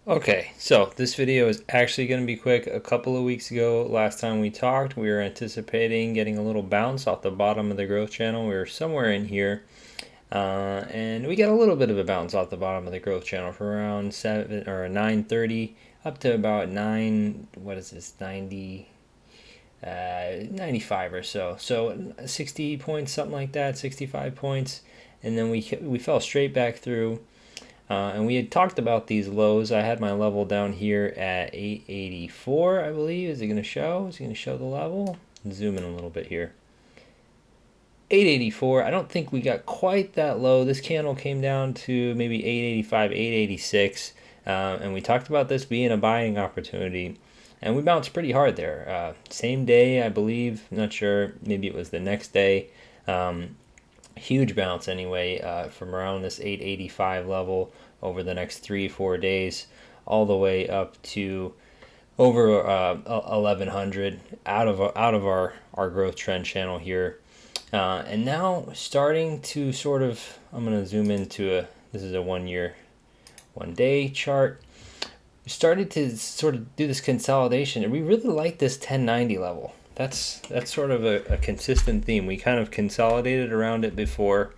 Okay, so this video is actually going to be quick. A couple of weeks ago, last time we talked, we were anticipating getting a little bounce off the bottom of the growth channel. We were somewhere in here, and we got a little bit of a bounce off the bottom of the growth channel for around 930 up to about 95 or so. So 60 points, something like that, 65 points, and then we fell straight back through. And we had talked about these lows. I had my level down here at 884, I believe. Is it going to show? Is it going to show the level? Zoom in a little bit here. 884. I don't think we got quite that low. This candle came down to maybe 885, 886. And we talked about this being a buying opportunity. And we bounced pretty hard there. Same day, I believe. I'm not sure. Maybe it was the next day. Huge bounce anyway, from around this 885 level over the next 3-4 days, all the way up to over 1100 out of our growth trend channel here, and now starting to sort of, I'm going to zoom into this is a 1 day chart. We started to sort of do this consolidation, and we really like this 1090 level. That's sort of a consistent theme. We kind of consolidated around it before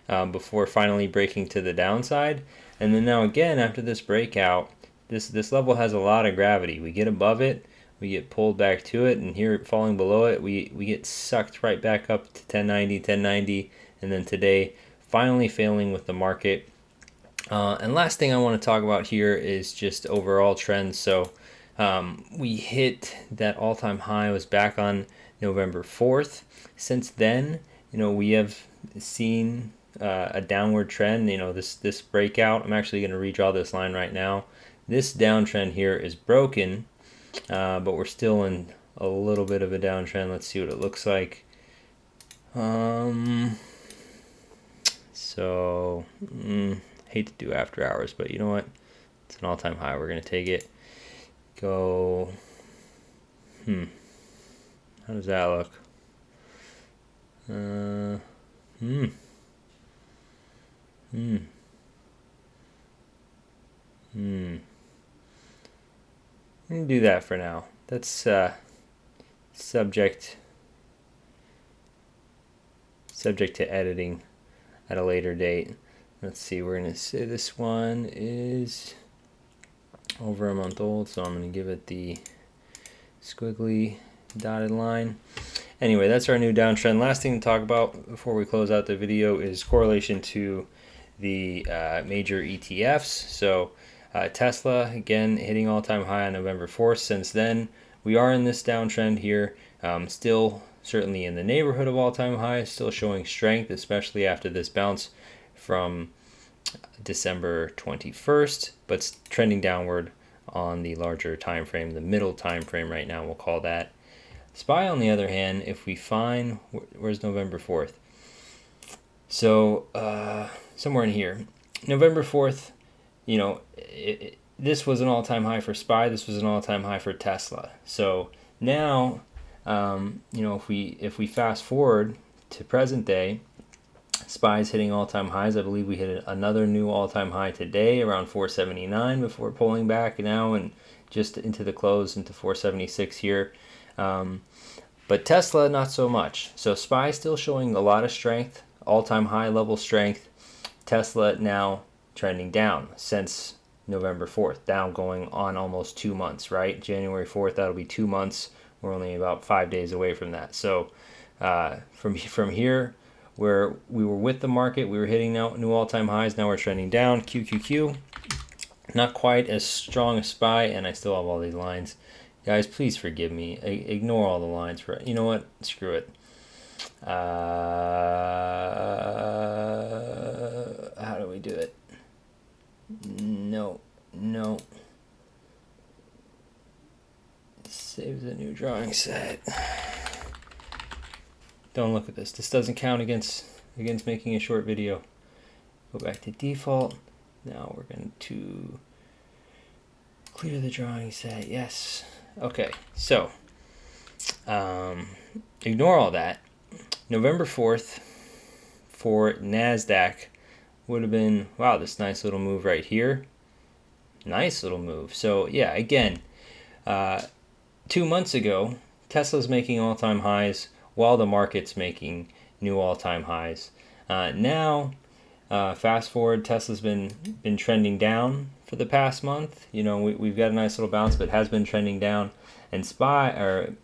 finally breaking to the downside. And then now again, after this breakout, this level has a lot of gravity. We get above it, we get pulled back to it, and here falling below it, we get sucked right back up to 1090, and then today finally failing with the market. And last thing I want to talk about here is just overall trends. So we hit that all-time high, was back on November 4th. Since then, we have seen a downward trend. This breakout, I'm actually going to redraw this line right now. This downtrend here is broken, but we're still in a little bit of a downtrend. Let's see what it looks like. Hate to do after hours, but you know what? It's an all-time high. We're going to take it. Go. How does that look? Let me do that for now. That's subject to editing at a later date. Let's see, we're going to say this one is over a month old, so I'm going to give it the squiggly dotted line. Anyway, that's our new downtrend. Last thing to talk about before we close out the video is correlation to the major ETFs. So Tesla, again, hitting all-time high on November 4th. Since then, we are in this downtrend here, still certainly in the neighborhood of all-time highs, still showing strength, especially after this bounce from December 21st, but trending downward on the larger time frame, the middle time frame right now, we'll call that. SPY, on the other hand, if we find, where's November 4th? So somewhere in here, November 4th, this was an all-time high for SPY. This was an all-time high for Tesla. So now, if we fast forward to present day, SPY's hitting all-time highs. I believe we hit another new all-time high today around 479 before pulling back now and just into the close into 476 here. But Tesla, not so much. So SPY still showing a lot of strength, all-time high level strength. Tesla now trending down since November 4th, down going on almost 2 months, right? January 4th, that'll be 2 months. We're only about 5 days away from that. So from here, where we were with the market, we were hitting new all-time highs. Now we're trending down. QQQ, not quite as strong as SPY, and I still have all these lines. Guys, please forgive me. Ignore all the lines. You know what? Screw it. How do we do it? No. Save the new drawing set. Don't look at this. This doesn't count against making a short video. Go back to default. Now we're going to clear the drawing set. Yes. Okay. So ignore all that. November 4th for NASDAQ would have been, wow, this nice little move right here. Nice little move. So yeah, again, 2 months ago, Tesla's making all-time highs while the market's making new all-time highs. Now, fast forward, Tesla's been trending down for the past month. You know, we've got a nice little bounce, but has been trending down. And SPY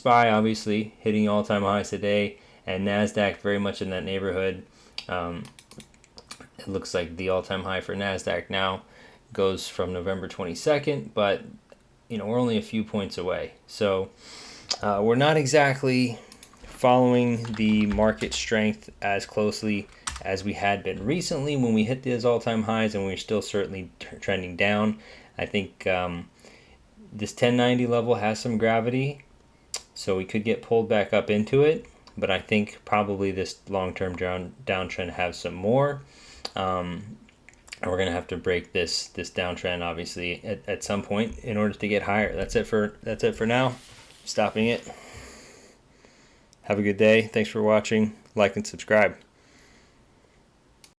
obviously hitting all-time highs today, and NASDAQ very much in that neighborhood. It looks like the all-time high for NASDAQ now goes from November 22nd, but you know, we're only a few points away. So we're not exactly following the market strength as closely as we had been recently when we hit those all-time highs, and we're still certainly trending down. I think this 1090 level has some gravity, so we could get pulled back up into it, but I think probably this long-term downtrend has some more. And we're going to have to break this downtrend, obviously, at some point in order to get higher. That's it for now. Stopping it. Have a good day. Thanks for watching. Like and subscribe.